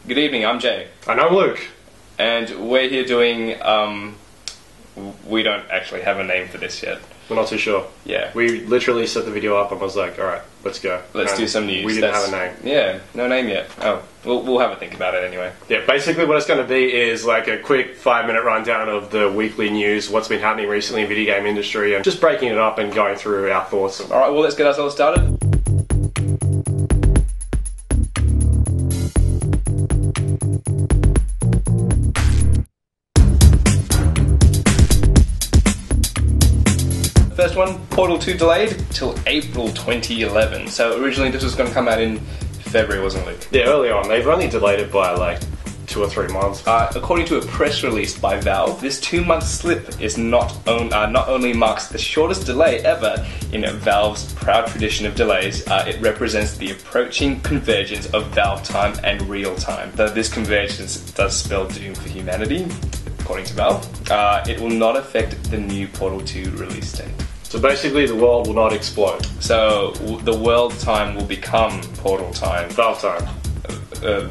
Good evening, I'm Jay. And I'm Luke. And we're here doing, we don't actually have a name for this yet. We're not too sure. Yeah. We literally set the video up and was like, alright, let's go. Let's do some news. We didn't have a name. Yeah, no name yet. Oh, we'll have a think about it anyway. Yeah, basically what it's going to be is like a quick 5-minute rundown of the weekly news, what's been happening recently in the video game industry, and just breaking it up and going through our thoughts. Alright, well let's get ourselves started. First one, Portal 2 delayed till April 2011. So originally this was going to come out in February, wasn't it, Luke? Yeah, early on. They've only delayed it by like 2 or 3 months. According to a press release by Valve, this 2-month slip is not only marks the shortest delay ever in Valve's proud tradition of delays, it represents the approaching convergence of Valve time and real time. Though this convergence does spell doom for humanity, according to Valve, it will not affect the new Portal 2 release date. So basically the world will not explode. So the world time will become Portal time. Valve time.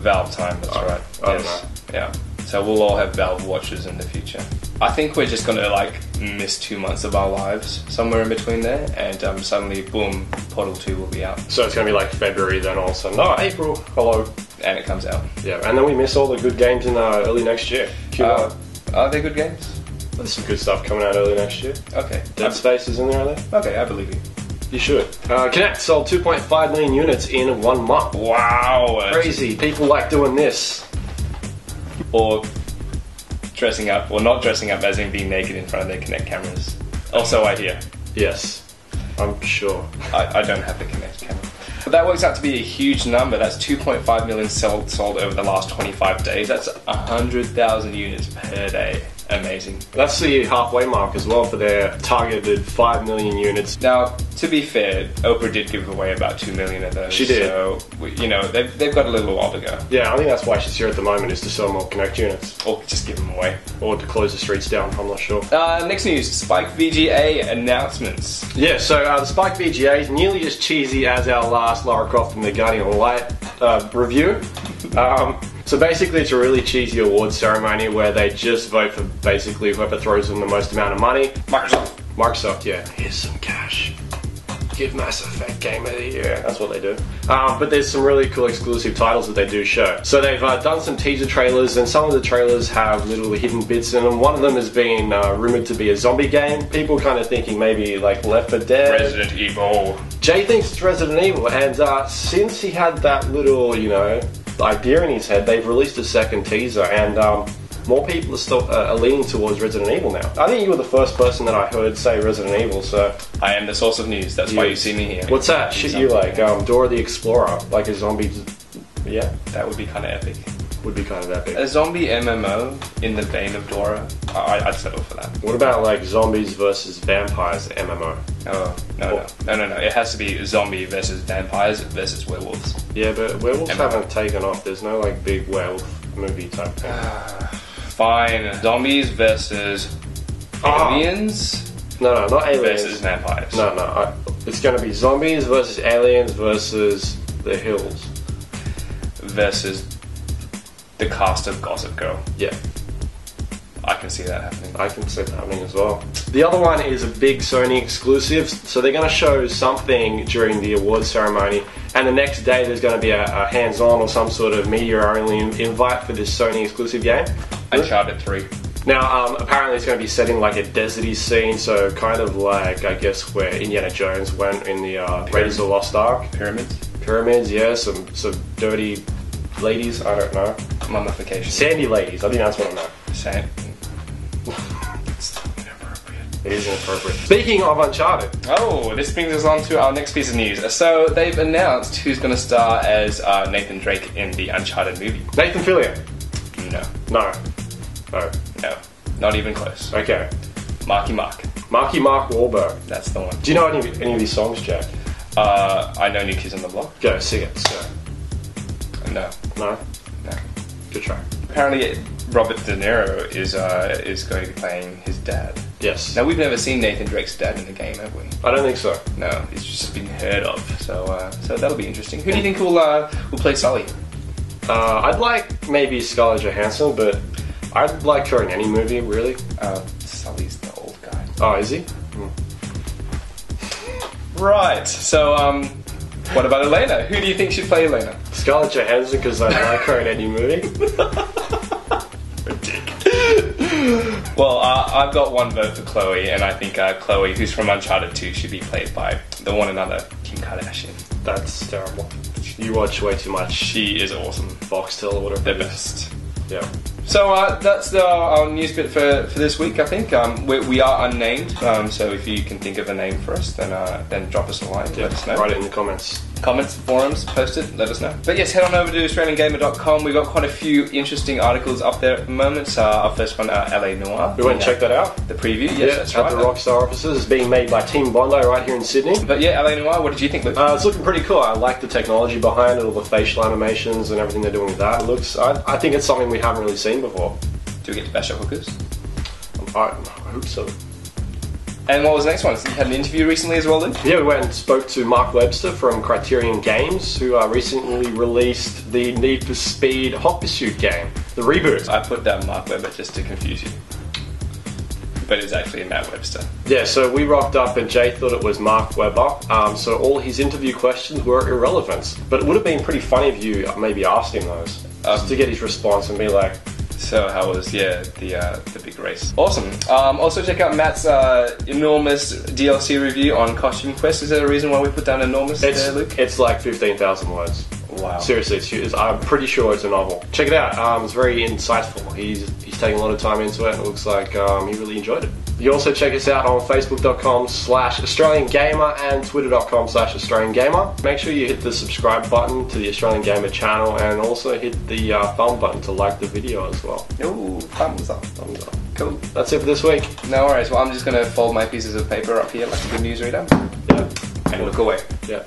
Valve time, that's right. I don't know. Yeah. So we'll all have Valve watches in the future. I think we're just gonna like miss 2 months of our lives somewhere in between there, and suddenly, boom, Portal 2 will be out. So it's going to be like February then all of a sudden. Oh, April, hello. And it comes out. Yeah, and then we miss all the good games in early next year. Q1. Are they good games? There's some good stuff coming out early next year. Okay. Dead Space is in there, are they? Okay, I believe you. You should. Kinect sold 2.5 million units in 1 month. Wow. Crazy. People like doing this. Or dressing up, or not dressing up as in being naked in front of their Kinect cameras. Also I hear. Yes. I'm sure. I don't have the Kinect camera. But that works out to be a huge number. That's 2.5 million sold over the last 25 days. That's 100,000 units per day. Amazing. That's the halfway mark as well for their targeted 5 million units. Now, to be fair, Oprah did give away about 2 million of those. She did. So, they've got a little while to go. Yeah, I think that's why she's here at the moment, is to sell more Kinect units. Or just give them away. Or to close the streets down, I'm not sure. Next news, Spike VGA announcements. Yeah, so the Spike VGA is nearly as cheesy as our last Lara Croft and the Guardian of Light review. So basically it's a really cheesy awards ceremony where they just vote for basically whoever throws in the most amount of money. Microsoft, yeah. Here's some cash. Give Mass Effect Game of the Year. That's what they do. But there's some really cool exclusive titles that they do show. So they've done some teaser trailers, and some of the trailers have little hidden bits in them. One of them has been rumoured to be a zombie game. People kind of thinking maybe like Left 4 Dead. Resident Evil. Jay thinks it's Resident Evil, and since he had that little, idea in his head, they've released a second teaser, and more people are still leaning towards Resident Evil now. I think you were the first person that I heard say Resident Evil, so... I am the source of news, that's why you see me here. What's that shit you like? Dora the Explorer, like a zombie... Yeah? That would be kind of epic. Would be kind of epic. A zombie MMO in the vein of Dora, I'd settle for that. What about like zombies versus vampires MMO? Oh, no. It has to be zombie versus vampires versus werewolves. Yeah, but werewolves haven't taken off. There's no like big werewolf movie type thing. Fine. Zombies versus aliens? No, not aliens. Versus vampires. No. It's going to be zombies versus aliens versus the hills. Versus the cast of Gossip Girl. Yeah. I can see that happening. I can see that happening as well. The other one is a big Sony exclusive. So they're going to show something during the awards ceremony, and the next day there's going to be a hands-on or some sort of media-only invite for this Sony exclusive game. Uncharted 3. Now, apparently it's going to be set in like a deserty scene, so kind of like, I guess, where Indiana Jones went in the Raiders of the Lost Ark. Pyramids, yeah, some dirty ladies, I don't know. Mummification. Sandy ladies, I think that's what I know. It's inappropriate. It is inappropriate. Speaking of Uncharted. Oh, this brings us on to our next piece of news. So they've announced who's going to star as Nathan Drake in the Uncharted movie. Nathan Fillion. No, not even close. Okay. Marky Mark Wahlberg. That's the one. Do you know any of his songs, Jack? I know New Kids on the Block. Go, sing it. Go. No. Good try. Apparently, Robert De Niro is going to be playing his dad. Yes. Now, we've never seen Nathan Drake's dad in the game, have we? I don't think so. No, he's just been heard of. So that'll be interesting. Who do you think will play Sully? I'd like maybe Scarlett Johansson, but I'd like her in any movie, really. Sully's the old guy. Oh, is he? Right, so, what about Elena? Who do you think should play Elena? Scarlett Johansson, because I like her in any movie. Well, I've got one vote for Chloe, and I think Chloe, who's from Uncharted 2, should be played by the one and other Kim Kardashian. That's terrible. You watch way too much. She is awesome. Foxtel or whatever. The best. Yeah. So that's our news bit for this week, I think. We are unnamed, so if you can think of a name for us, then drop us a line, let us know. Write it in the comments. Comments, forums, post it, let us know. But yes, head on over to AustralianGamer.com. We've got quite a few interesting articles up there at the moment. So our first one, LA Noire. We went and check that out. The preview, yes, that's right. At the Rockstar offices. It's being made by Team Bondi right here in Sydney. But yeah, LA Noire, what did you think, Luke? It's looking pretty cool. I like the technology behind it, all the facial animations and everything they're doing with that. I think it's something we haven't really seen before. Do we get to bash up hookers? I hope so. And what was the next one? So you had an interview recently as well, Luke? Yeah, we went and spoke to Mark Webster from Criterion Games, who recently released the Need for Speed Hot Pursuit game, the reboot. I put down Mark Webber just to confuse you. But it's actually Matt Webster. Yeah, so we rocked up and Jay thought it was Mark Webber, so all his interview questions were irrelevant. But it would have been pretty funny if you maybe asked him those, just to get his response and be like... So how was, the big race? Awesome. Also check out Matt's enormous DLC review on Costume Quest. Is there a reason why we put down enormous there, Luke? It's like 15,000 words. Wow. Seriously, I'm pretty sure it's a novel. Check it out. It's very insightful. He's taking a lot of time into it, and it looks like he really enjoyed it. You also check us out on Facebook.com/AustralianGamer and Twitter.com/AustralianGamer. Make sure you hit the subscribe button to the Australian Gamer channel, and also hit the thumb button to like the video as well. Ooh, thumbs up. Thumbs up. Cool. That's it for this week. No worries. Well, I'm just going to fold my pieces of paper up here like a good newsreader. Yeah. And look away. Yeah.